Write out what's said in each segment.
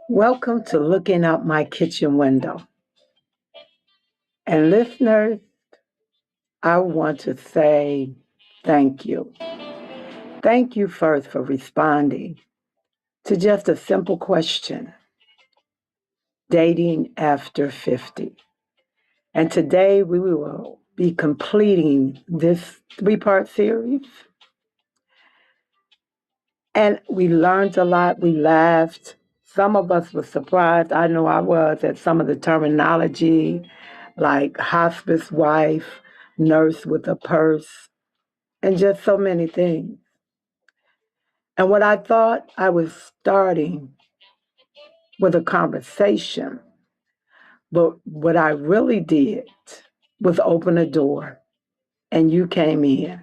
Welcome to Looking Out My Kitchen Window. And listeners, I want to say thank you. Thank you first for responding to just a simple question: dating after 50. And today we will be completing this 3-part series. And we learned a lot. We laughed. Some of us were surprised. I know I was at some of the terminology, like hospice wife, nurse with a purse, and just so many things. And what I thought I was starting with a conversation, but what I really did was open a door, and you came in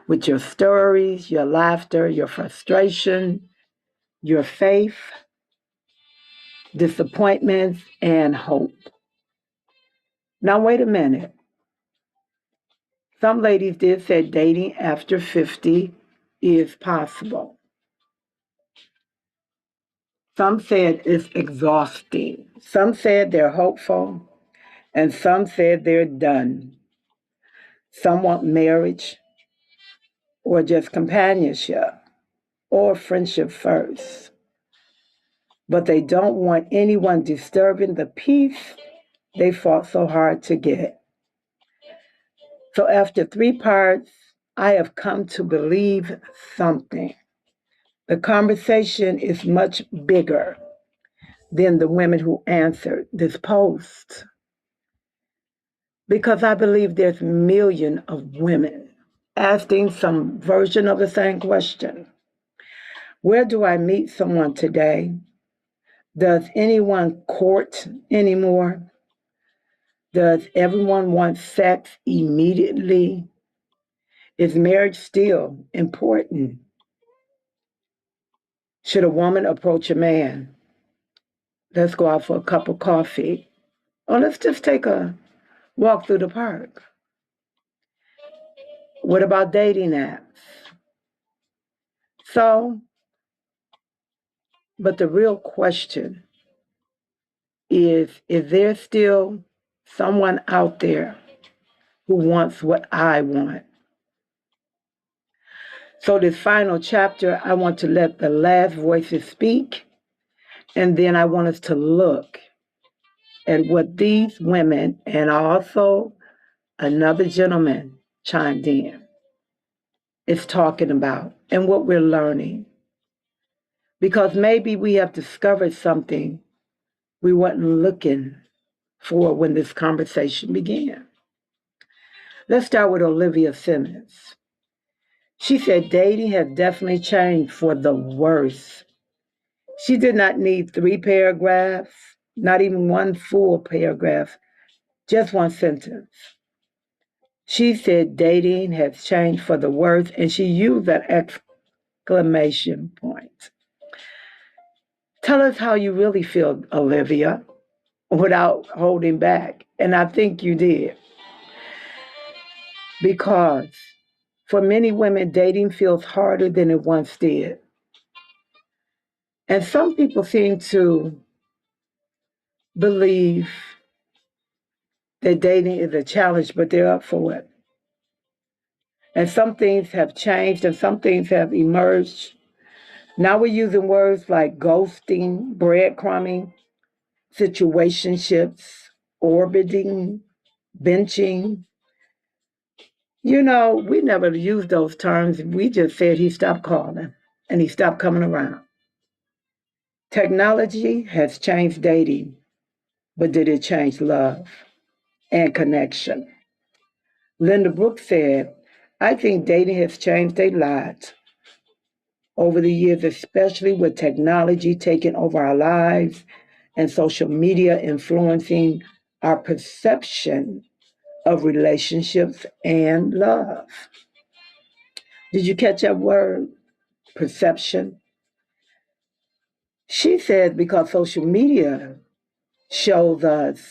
with your stories, your laughter, your frustration, your faith, disappointments, and hope. Now, wait a minute. Some ladies did say dating after 50 is possible. Some said it's exhausting. Some said they're hopeful, and some said they're done. Some want marriage or just companionship or friendship first. But they don't want anyone disturbing the peace they fought so hard to get. So after 3 parts, I have come to believe something. The conversation is much bigger than the women who answered this post, because I believe there's millions of women asking some version of the same question. Where do I meet someone today? Does anyone court anymore? Does everyone want sex immediately? Is marriage still important? Should a woman approach a man? Let's go out for a cup of coffee. Or let's just take a walk through the park. What about dating apps? So, but the real question is there still someone out there who wants what I want? So this final chapter, I want to let the last voices speak, and then I want us to look at what these women and also another gentleman chimed in is talking about and what we're learning. Because maybe we have discovered something we weren't looking for when this conversation began. Let's start with Olivia Simmons. She said dating has definitely changed for the worse. She did not need 3 paragraphs, not even 1 full paragraph, just 1 sentence. She said dating has changed for the worse, and she used that exclamation point. Tell us how you really feel, Olivia, without holding back. And I think you did. Because for many women, dating feels harder than it once did. And some people seem to believe that dating is a challenge, but they're up for it. And some things have changed and some things have emerged. Now we're using words like ghosting, breadcrumbing, situationships, orbiting, benching. You know, we never used those terms. We just said he stopped calling and he stopped coming around. Technology has changed dating, but did it change love and connection? Linda Brooks said, I think dating has changed a lot over the years, especially with technology taking over our lives and social media influencing our perception of relationships and love. Did you catch that word? Perception. She said because social media shows us,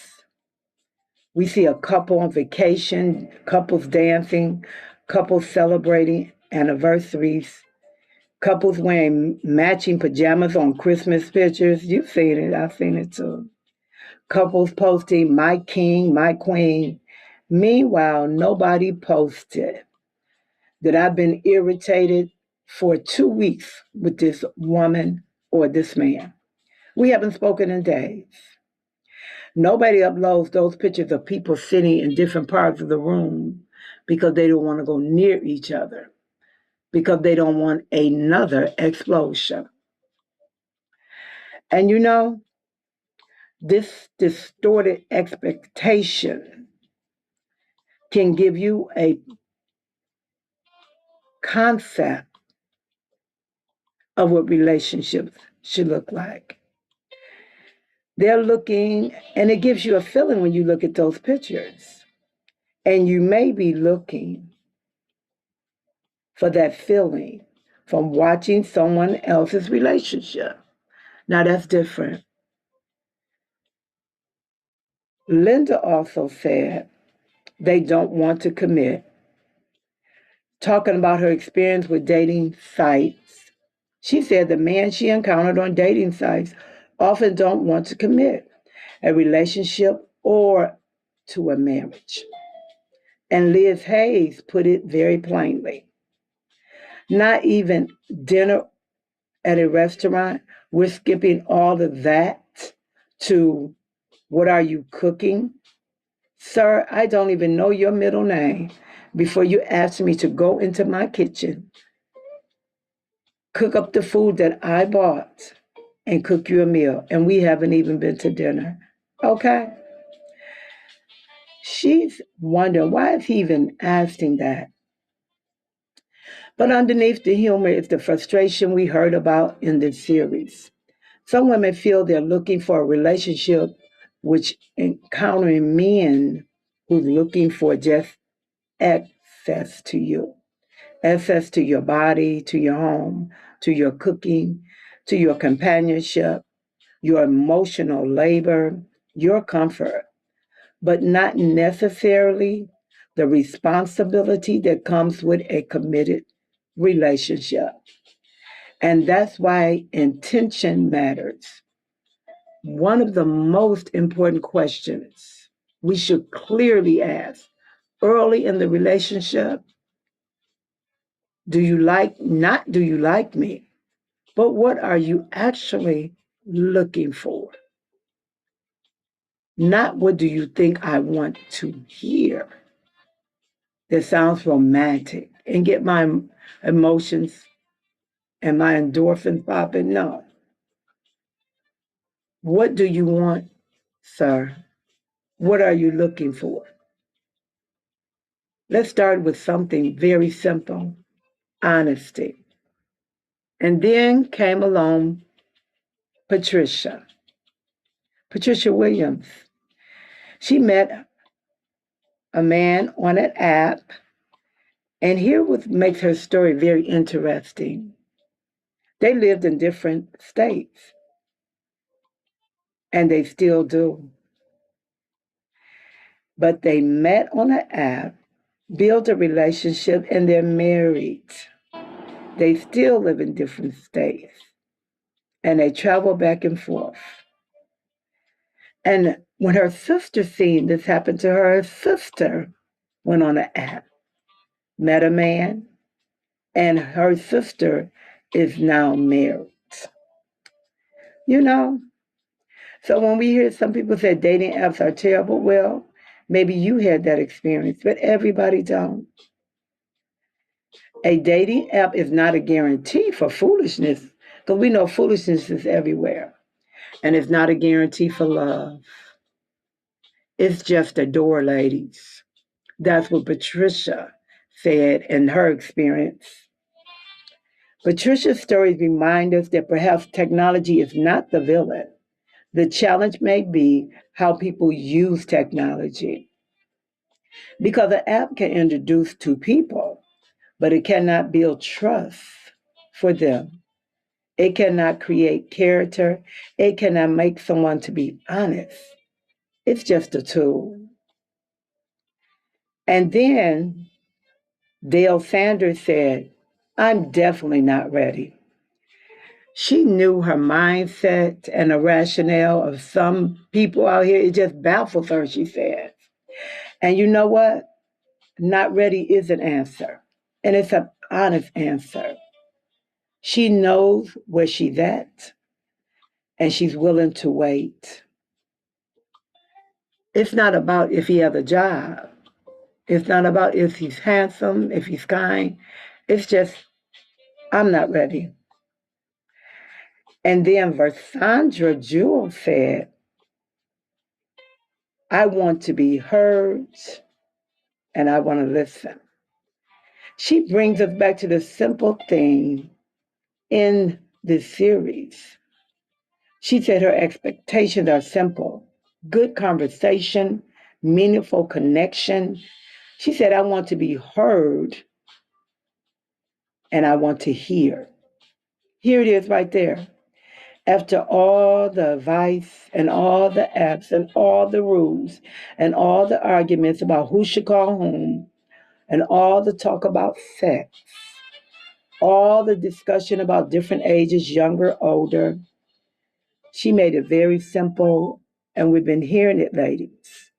we see a couple on vacation, couples dancing, couples celebrating anniversaries, couples wearing matching pajamas on Christmas pictures. You've seen it, I've seen it too. Couples posting, my king, my queen. Meanwhile, nobody posted that I've been irritated for 2 weeks with this woman or this man. We haven't spoken in days. Nobody uploads those pictures of people sitting in different parts of the room because they don't want to go near each other, because they don't want another explosion. And you know, this distorted expectation can give you a concept of what relationships should look like. They're looking, and it gives you a feeling when you look at those pictures. And you may be looking for that feeling from watching someone else's relationship. Now that's different. Linda also said they don't want to commit, talking about her experience with dating sites. She said the man she encountered on dating sites often don't want to commit a relationship or to a marriage. And Liz Hayes put it very plainly. Not even dinner at a restaurant. We're skipping all of that to what are you cooking? Sir, I don't even know your middle name before you ask me to go into my kitchen, cook up the food that I bought, and cook you a meal. And we haven't even been to dinner. Okay? She's wondering, why is he even asking that? But underneath the humor is the frustration we heard about in this series. Some women feel they're looking for a relationship which encountering men who's looking for just access to you, access to your body, to your home, to your cooking, to your companionship, your emotional labor, your comfort, but not necessarily the responsibility that comes with a committed relationship. And that's why intention matters. One of the most important questions we should clearly ask early in the relationship, not do you like me, but what are you actually looking for? Not what do you think I want to hear that sounds romantic and get my emotions and my endorphins popping. No. What do you want, sir? What are you looking for? Let's start with something very simple: honesty. And then came along Patricia, Patricia Williams. She met a man on an app, and here what makes her story very interesting. They lived in different states, and they still do. But they met on an app, built a relationship, and they're married. They still live in different states, and they travel back and forth. And when her sister seen this happen to her, her sister went on an app, met a man, and her sister is now married. You know, so when we hear some people say dating apps are terrible, well, maybe you had that experience, but everybody don't. A dating app is not a guarantee for foolishness, because we know foolishness is everywhere. And it's not a guarantee for love. It's just a door, ladies. That's what Patricia said in her experience. Patricia's stories remind us that perhaps technology is not the villain. The challenge may be how people use technology. Because an app can introduce two people, but it cannot build trust for them. It cannot create character. It cannot make someone to be honest. It's just a tool. And then Dale Sanders said, I'm definitely not ready. She knew her mindset and the rationale of some people out here. It just baffles her, she said. And you know what? Not ready is an answer. And it's an honest answer. She knows where she's at and she's willing to wait. It's not about if he has a job. It's not about if he's handsome, if he's kind. It's just, I'm not ready. And then Versandra Jewell said, I want to be heard and I want to listen. She brings us back to the simple thing in this series. She said her expectations are simple: good conversation, meaningful connection. She said, I want to be heard and I want to hear. Here it is right there. After all the advice and all the apps and all the rules and all the arguments about who should call whom and all the talk about sex, all the discussion about different ages, younger, older, she made it very simple, and we've been hearing it, ladies.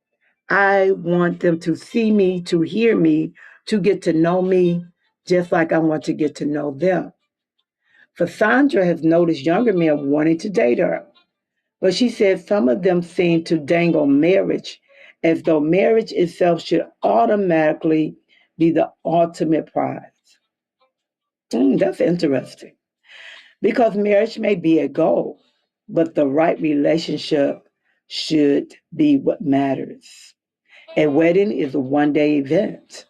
I want them to see me, to hear me, to get to know me, just like I want to get to know them. For Sandra has noticed younger men wanting to date her, but she said some of them seem to dangle marriage as though marriage itself should automatically be the ultimate prize. That's interesting. Because marriage may be a goal, but the right relationship should be what matters. A wedding is a 1 day event.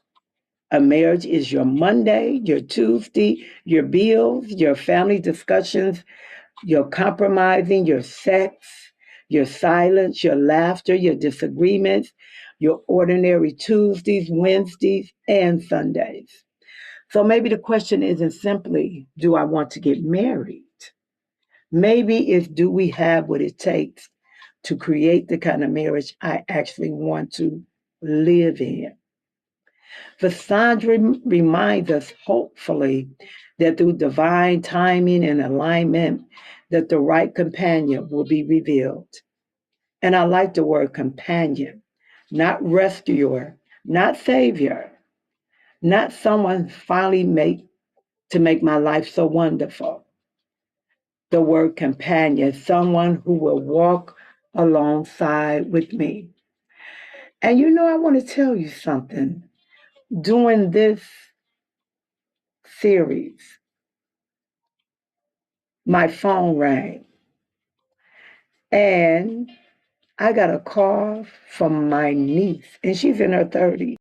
A marriage is your Monday, your Tuesday, your bills, your family discussions, your compromising, your sex, your silence, your laughter, your disagreements, your ordinary Tuesdays, Wednesdays, and Sundays. So maybe the question isn't simply, do I want to get married? Maybe it's, do we have what it takes to create the kind of marriage I actually want to live in? Cassandra reminds us, hopefully, that through divine timing and alignment, that the right companion will be revealed. And I like the word companion, not rescuer, not savior, not someone finally make my life so wonderful. The word companion, someone who will walk alongside with me. And you know, I want to tell you something. During this series, my phone rang and I got a call from my niece, and she's in her 30s.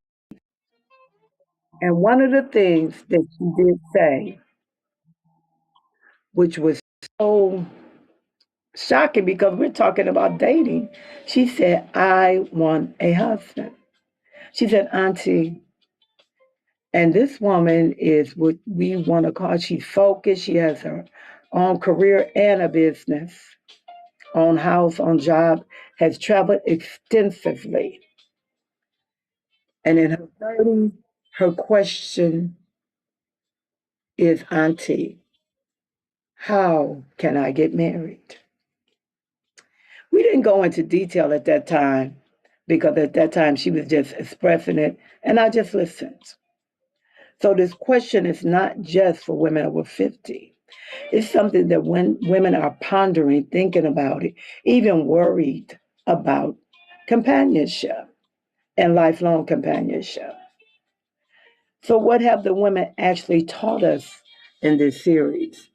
And one of the things that she did say, which was so shocking because we're talking about dating, she said, I want a husband. She said, Auntie, and this woman is what we want to call, she's focused. She has her own career and a business, own house, own job, has traveled extensively. And in her 30s, her question is, Auntie, how can I get married? We didn't go into detail at that time because at that time she was just expressing it and I just listened. So this question is not just for women over 50. It's something that when women are pondering, thinking about it, even worried about companionship and lifelong companionship. So, what have the women actually taught us in this series?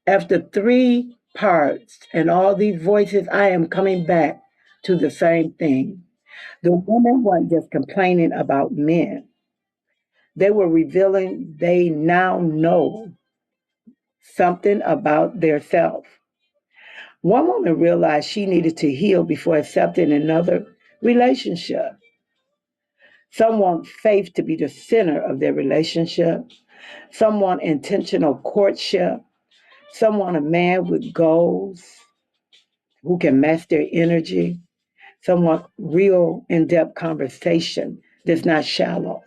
After 3 parts and all these voices, I am coming back to the same thing. The women weren't just complaining about men, they were revealing they now know something about their self. One woman realized she needed to heal before accepting another relationship. Some want faith to be the center of their relationship. Some want intentional courtship. Someone, a man with goals who can match their energy. Someone real in-depth conversation that's not shallow.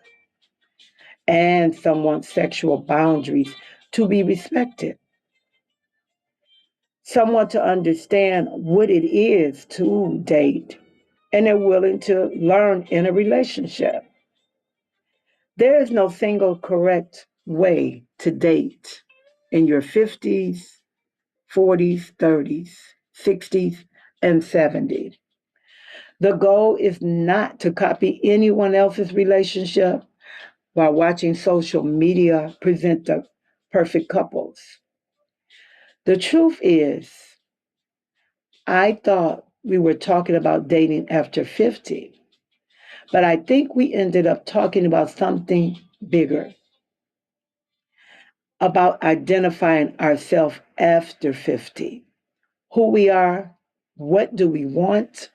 And someone's sexual boundaries to be respected. Someone to understand what it is to date and they're willing to learn in a relationship. There is no single correct way to date in your 50s, 40s, 30s, 60s, and 70s. The goal is not to copy anyone else's relationship while watching social media present the perfect couples. The truth is, I thought we were talking about dating after 50, but I think we ended up talking about something bigger, about identifying ourselves after 50. Who we are, what do we want,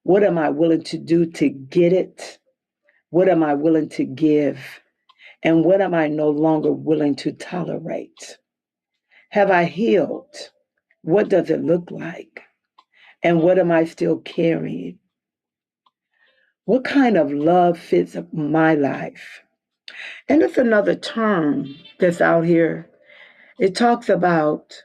what am I willing to do to get it, what am I willing to give, and what am I no longer willing to tolerate? Have I healed? What does it look like? And what am I still carrying? What kind of love fits my life? And it's another term that's out here. It talks about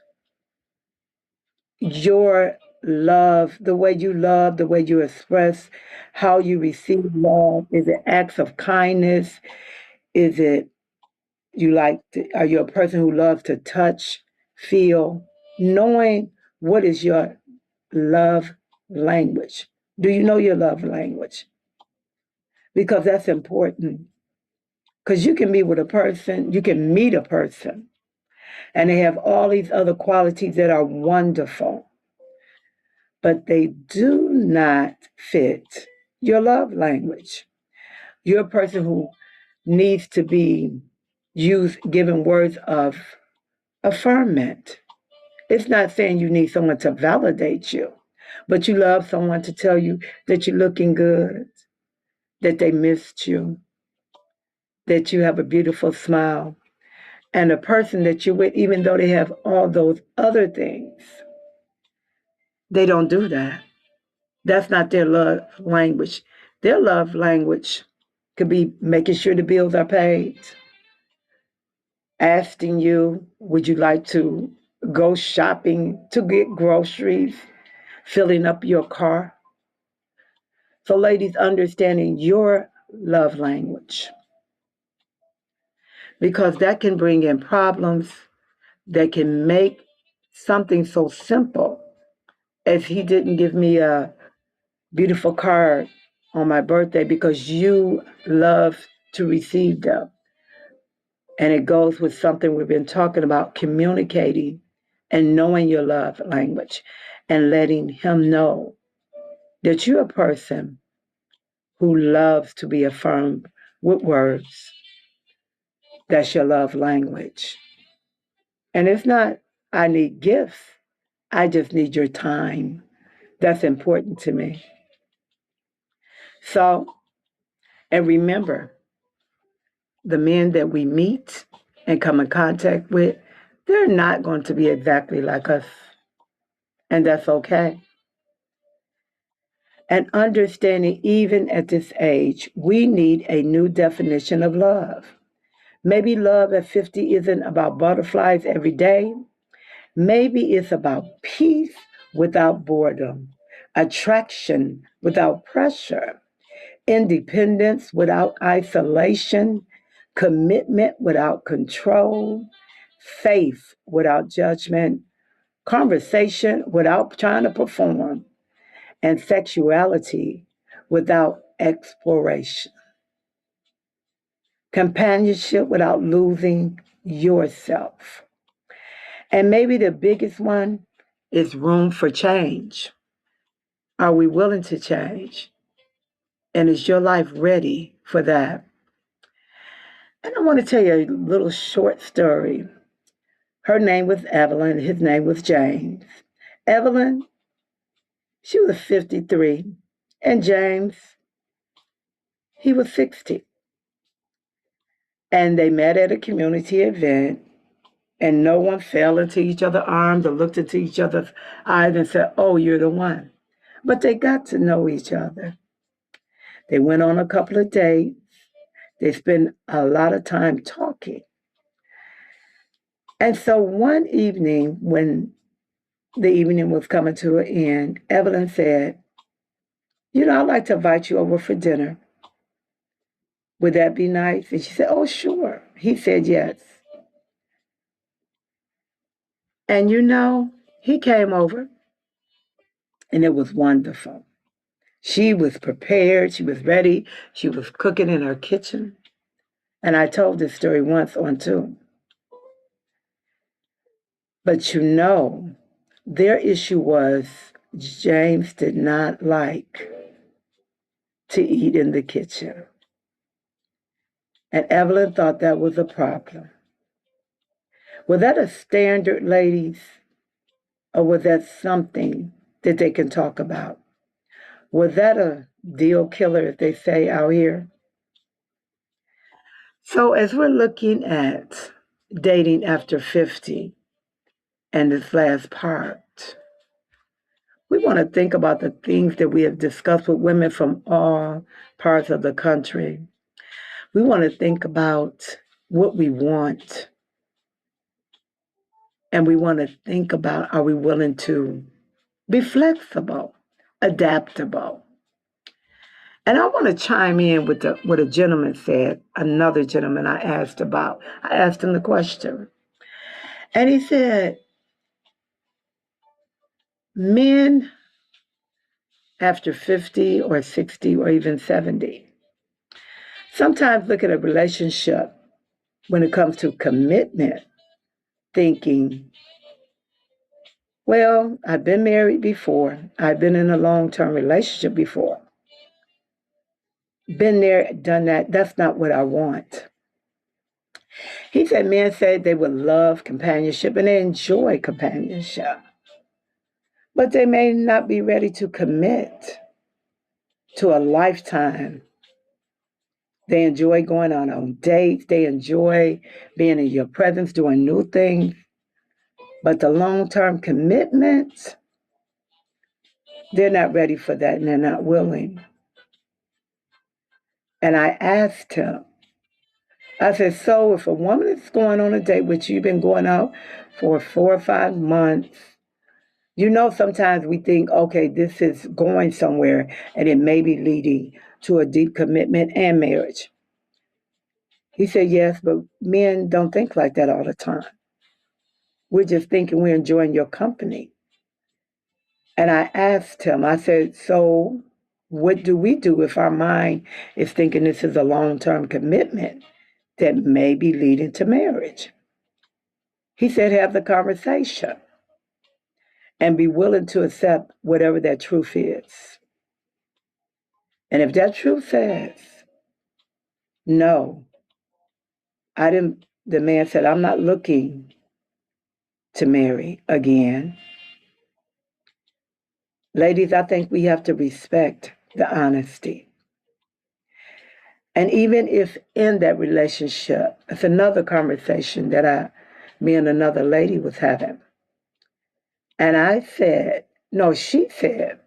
your love, the way you express, how you receive love. Is it acts of kindness? Is it are you a person who loves to touch, feel? Knowing what is your love language. Do you know your love language? Because that's important. Because you can be with a person, you can meet a person, and they have all these other qualities that are wonderful, but they do not fit your love language. You're a person who needs to be given words of affirmation. It's not saying you need someone to validate you, but you love someone to tell you that you're looking good, that they missed you, that you have a beautiful smile. And the person that you're with, even though they have all those other things, they don't do that. That's not their love language. Their love language could be making sure the bills are paid, asking you, would you like to go shopping to get groceries, filling up your car. So, ladies, understanding your love language, because that can bring in problems that can make something so simple as he didn't give me a beautiful card on my birthday because you love to receive them. And it goes with something we've been talking about, communicating and knowing your love language and letting him know that you're a person who loves to be affirmed with words. That's your love language. And it's not, I need gifts. I just need your time. That's important to me. So, and remember, the men that we meet and come in contact with, they're not going to be exactly like us. And that's okay. And understanding, even at this age, we need a new definition of love. Maybe love at 50 isn't about butterflies every day. Maybe it's about peace without boredom, attraction without pressure, independence without isolation, commitment without control, faith without judgment, conversation without trying to perform, and sexuality without exploration, companionship without losing yourself. And maybe the biggest one is room for change. Are we willing to change? And is your life ready for that? And I want to tell you a little short story. Her name was Evelyn, his name was James. Evelyn, she was 53, and James, he was 60. And they met at a community event, And no one fell into each other's arms or looked into each other's eyes and said, oh, you're the one. But they got to know each other. They went on a couple of dates. They spent a lot of time talking. And so one evening, when the evening was coming to an end, Evelyn said, I'd like to invite you over for dinner. Would that be nice? And she said, oh, sure. He said yes. And he came over and it was wonderful. She was prepared. She was ready. She was cooking in her kitchen. And I told this story once on Zoom. But their issue was James did not like to eat in the kitchen. And Evelyn thought that was a problem. Was that a standard, ladies? Or was that something that they can talk about? Was that a deal killer, as they say out here? So as we're looking at dating after 50 and this last part, we want to think about the things that we have discussed with women from all parts of the country. We want to think about what we want. And we want to think about, are we willing to be flexible, adaptable? And I want to chime in with what a gentleman said, another gentleman I asked about. I asked him the question. And he said, men after 50 or 60 or even 70 sometimes look at a relationship when it comes to commitment, thinking, well, I've been married before. I've been in a long-term relationship before. Been there, done that. That's not what I want. He said men say they would love companionship and they enjoy companionship, but they may not be ready to commit to a lifetime. They enjoy going on dates. They enjoy being in your presence, doing new things. But the long-term commitments, they're not ready for that and they're not willing. And I asked him, I said, so if a woman is going on a date with you, you've been going out for 4 or 5 months, sometimes we think, okay, this is going somewhere and it may be leading to a deep commitment and marriage. He said, yes, but men don't think like that all the time. We're just thinking we're enjoying your company. And I asked him, I said, so what do we do if our mind is thinking this is a long-term commitment that may be leading to marriage? He said, have the conversation and be willing to accept whatever that truth is. And if that truth says, no, the man said, I'm not looking to marry again. Ladies, I think we have to respect the honesty. And even if in that relationship, it's another conversation that me and another lady was having. And I said, no, she said,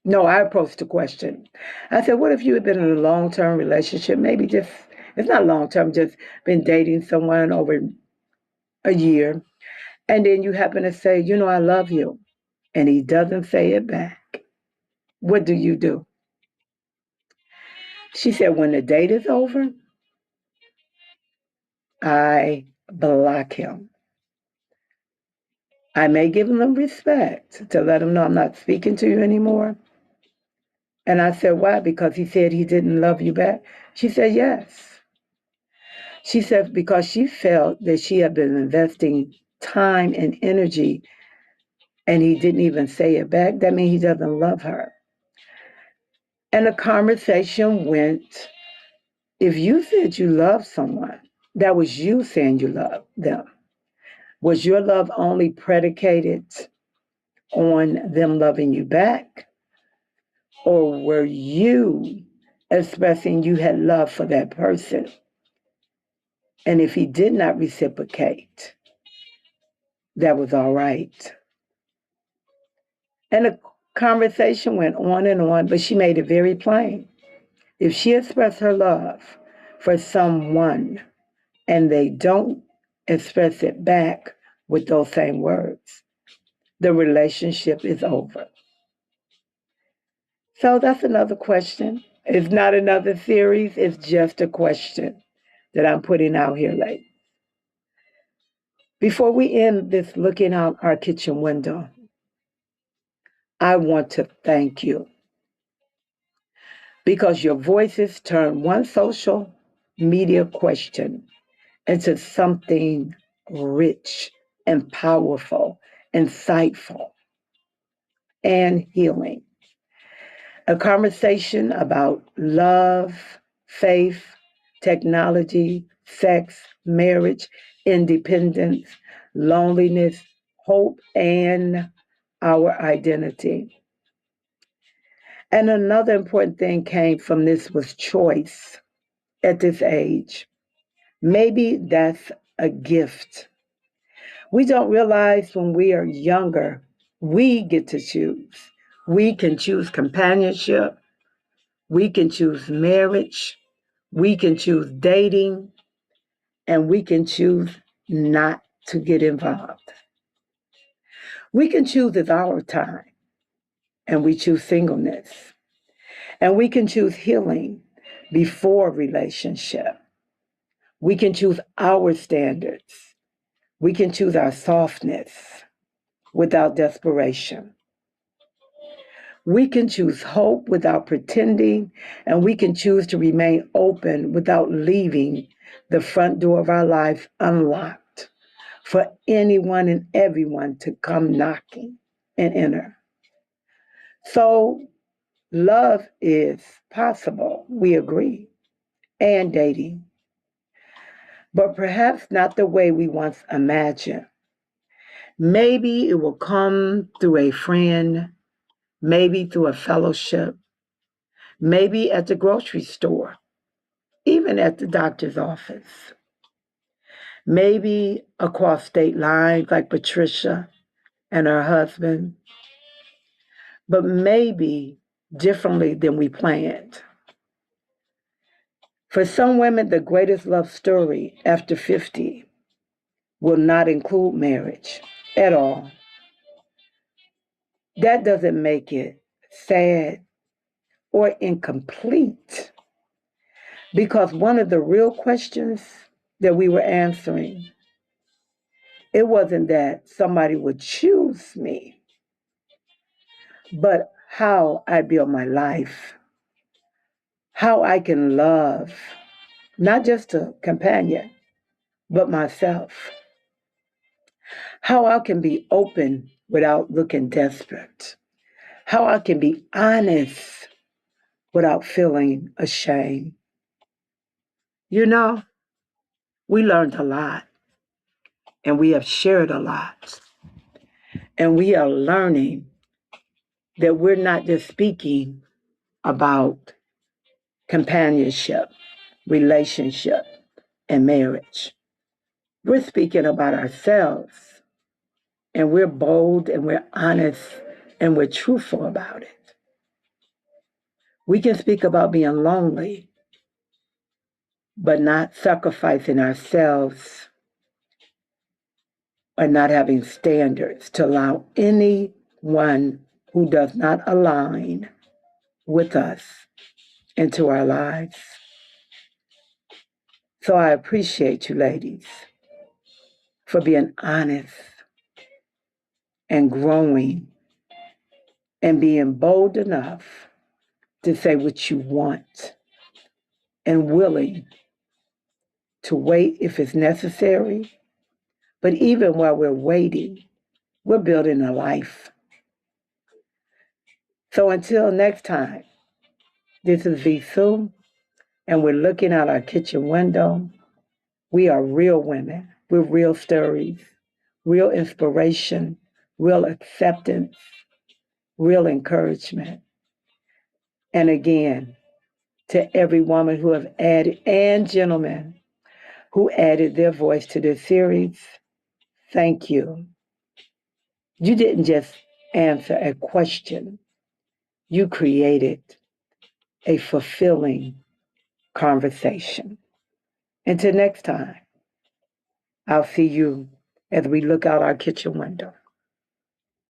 no, I approached the question. I said, what if you had been in a long-term relationship, maybe just, it's not long-term, just been dating someone over a year, and then you happen to say, I love you, and he doesn't say it back. What do you do? She said, when the date is over, I block him. I may give him respect to let him know I'm not speaking to you anymore. And I said, why? Because he said he didn't love you back. She said, yes. She said, because she felt that she had been investing time and energy and he didn't even say it back. That means he doesn't love her. And the conversation went, if you said you love someone, that was you saying you love them. Was your love only predicated on them loving you back? Or were you expressing you had love for that person? And if he did not reciprocate, that was all right. And the conversation went on, but she made it very plain. If she expressed her love for someone and they don't express it back with those same words, the relationship is over. So that's another question. It's not another series, it's just a question that I'm putting out here late. Before we end this looking out our kitchen window, I want to thank you because your voices turn one social media question into something rich and powerful, insightful, and healing. A conversation about love, faith, technology, sex, marriage, independence, loneliness, hope, and our identity. And another important thing came from this was choice at this age. Maybe that's a gift. We don't realize when we are younger, we get to choose. We can choose companionship. We can choose marriage. We can choose dating. And we can choose not to get involved. We can choose it's our time. And we choose singleness. And we can choose healing before relationship. We can choose our standards. We can choose our softness without desperation. We can choose hope without pretending, and we can choose to remain open without leaving the front door of our life unlocked for anyone and everyone to come knocking and enter. So, love is possible, we agree, and dating, but perhaps not the way we once imagined. Maybe it will come through a friend, maybe through a fellowship, maybe at the grocery store, even at the doctor's office, maybe across state lines like Patricia and her husband, but maybe differently than we planned. For some women, the greatest love story after 50 will not include marriage at all. That doesn't make it sad or incomplete because one of the real questions that we were answering, it wasn't that somebody would choose me, but how I build my life, how I can love not just a companion, but myself, how I can be open without looking desperate, how I can be honest without feeling ashamed. You know, we learned a lot and we have shared a lot, and we are learning that we're not just speaking about companionship, relationship, and marriage. We're speaking about ourselves, and we're bold and we're honest and we're truthful about it. We can speak about being lonely, but not sacrificing ourselves or not having standards to allow anyone who does not align with us into our lives. So I appreciate you, ladies, for being honest and growing and being bold enough to say what you want and willing to wait if it's necessary. But even while we're waiting, we're building a life. So until next time, this is Visu, and we're looking out our kitchen window. We are real women with real stories, real inspiration, real acceptance, real encouragement. And again, to every woman who have added, and gentlemen who added their voice to this series, thank you. You didn't just answer a question, you created a fulfilling conversation. Until next time, I'll see you as we look out our kitchen window.